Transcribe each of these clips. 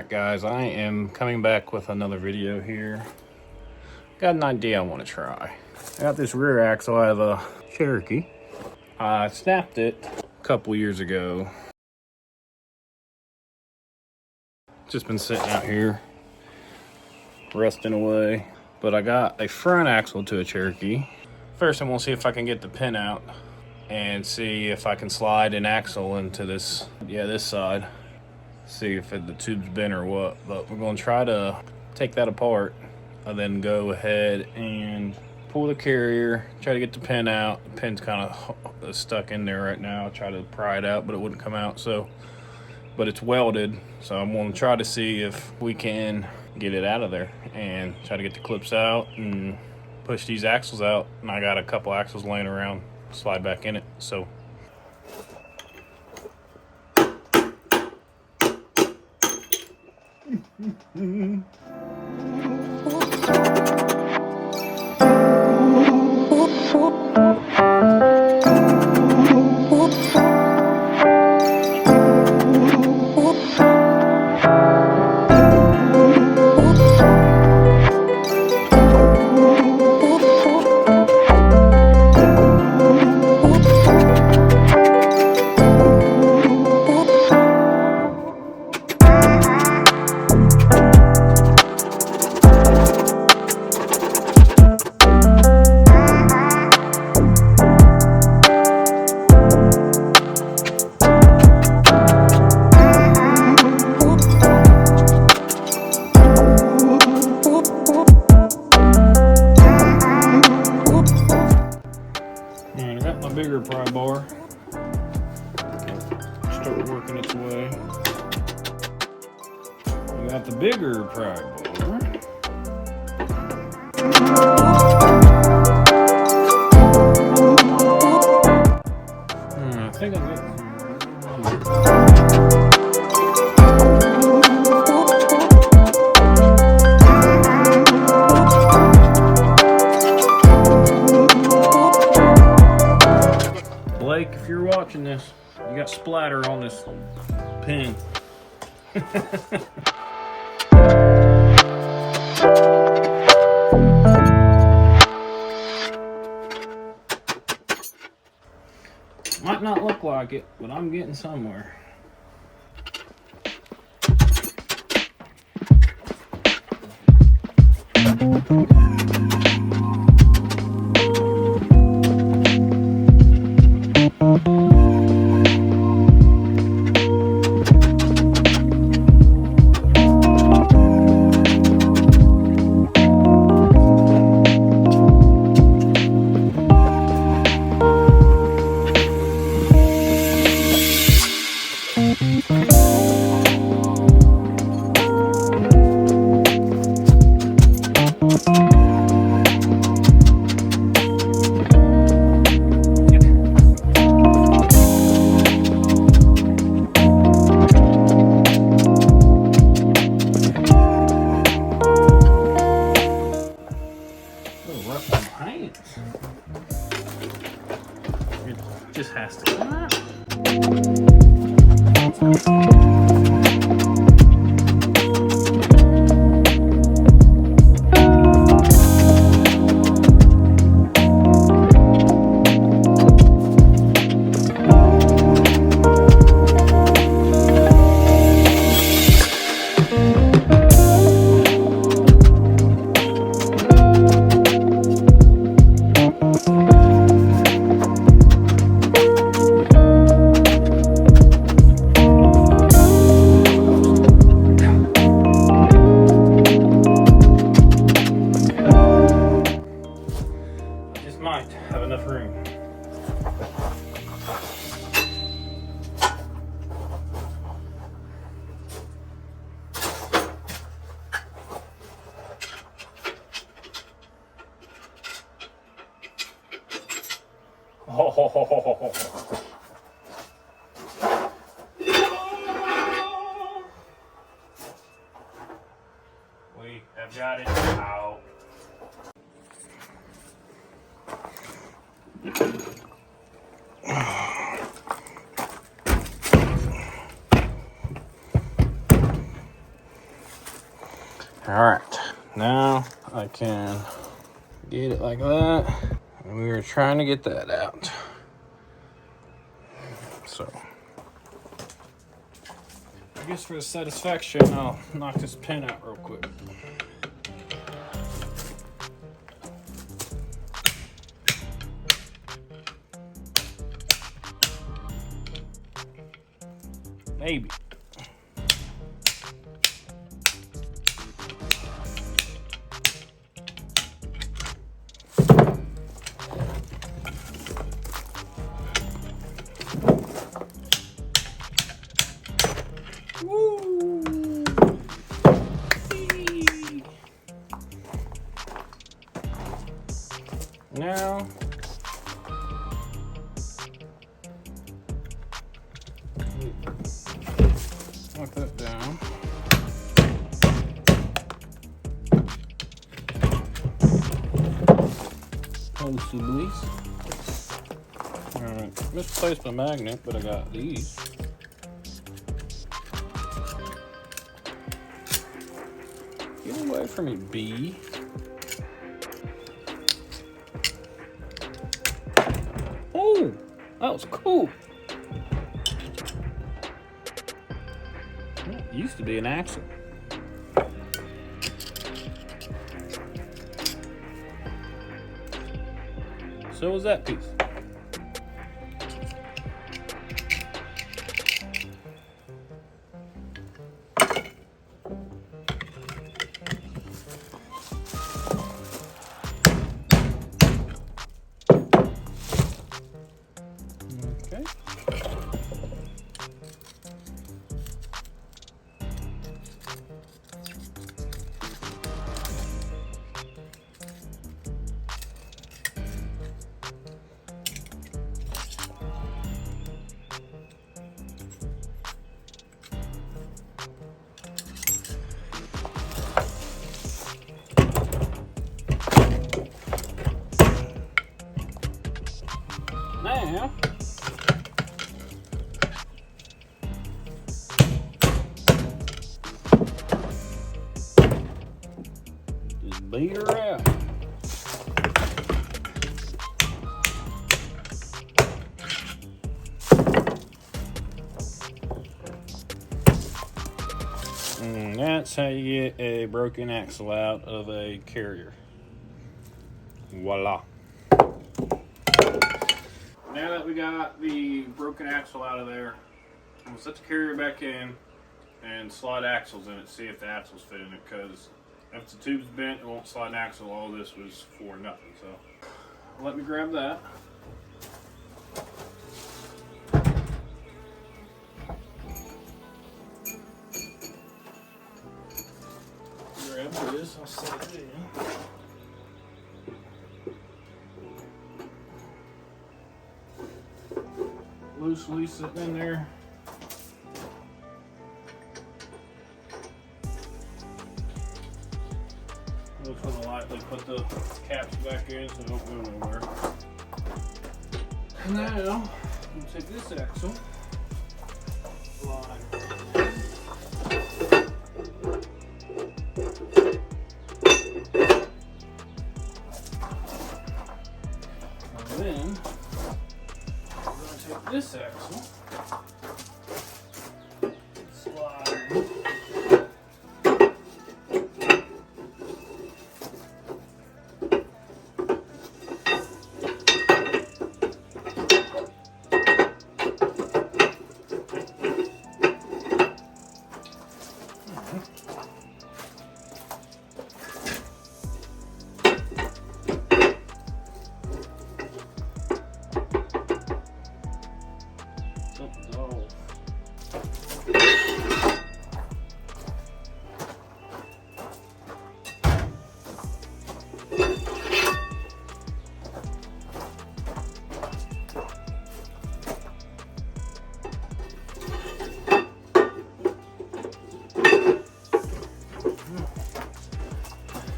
Alright guys, I am coming back with another video here. Got an idea I want to try. I got this rear axle. I have a Cherokee. I snapped it a couple years ago. Just been sitting out here, rusting away. But I got a front axle to a Cherokee. First I'm going to see if I can get the pin out and see if I can slide an axle into this, this side. See if the tube's bent or what, but we're going to try to take that apart and then go ahead and pull the carrier, try to get the pin out. The pin's kind of stuck in there right now. I try to pry it out, but it wouldn't come out. But it's welded, so I'm going to try to see if we can get it out of there and try to get the clips out and push these axles out. And I got a couple axles laying around, slide back in it. So bigger pry bar, start working its way. We got the bigger pry bar. I think I'm getting if you're watching this, you got splatter on this pin. Might not look like it, but I'm getting somewhere. It just has to come out. Might have enough room. Oh. We have got it out. Alright, now I can get it like that. And we were trying to get that out. So, I guess for the satisfaction, I'll knock this pin out real quick. Maybe. Woo! Now, lock that down. Possibly. Alright, misplaced my magnet, but I got these. Get away from me, bee. Oh, that was cool. It used to be an axle. So was that piece. Okay. Now, just beat her out. And that's how you get a broken axle out of a carrier. Voila. Now that we got the broken axle out of there, I'm gonna set the carrier back in and slide axles in it, see if the axles fit in it, because if the tube's bent, it won't slide an axle. All this was for nothing. So let me grab that. Grab this, I'll set it in. Loosely sitting in there. I'm just going to lightly put the caps back in so they don't go nowhere. Now, I'm going to take this axle, slide and then take this axle, slide,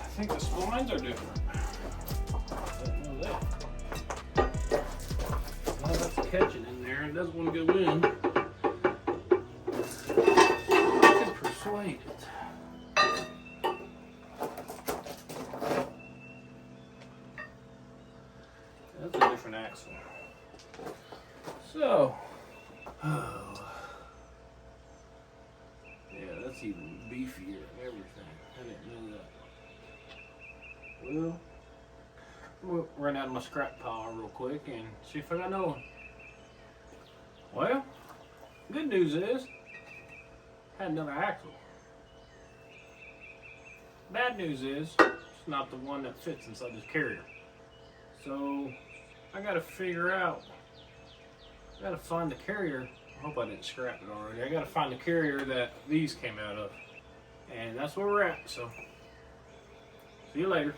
I think the splines are different. I don't know that. Well, that's catching in there and doesn't want to go in. I could persuade it. So, oh, yeah, that's even beefier and everything. I didn't know that. Well, we'll run out of my scrap pile real quick and see if I got another one. Well, good news is, I had another axle. Bad news is, it's not the one that fits inside this carrier. So, I gotta figure out, I gotta find the carrier. I hope I didn't scrap it already. I gotta find the carrier that these came out of. And that's where we're at, so see you later.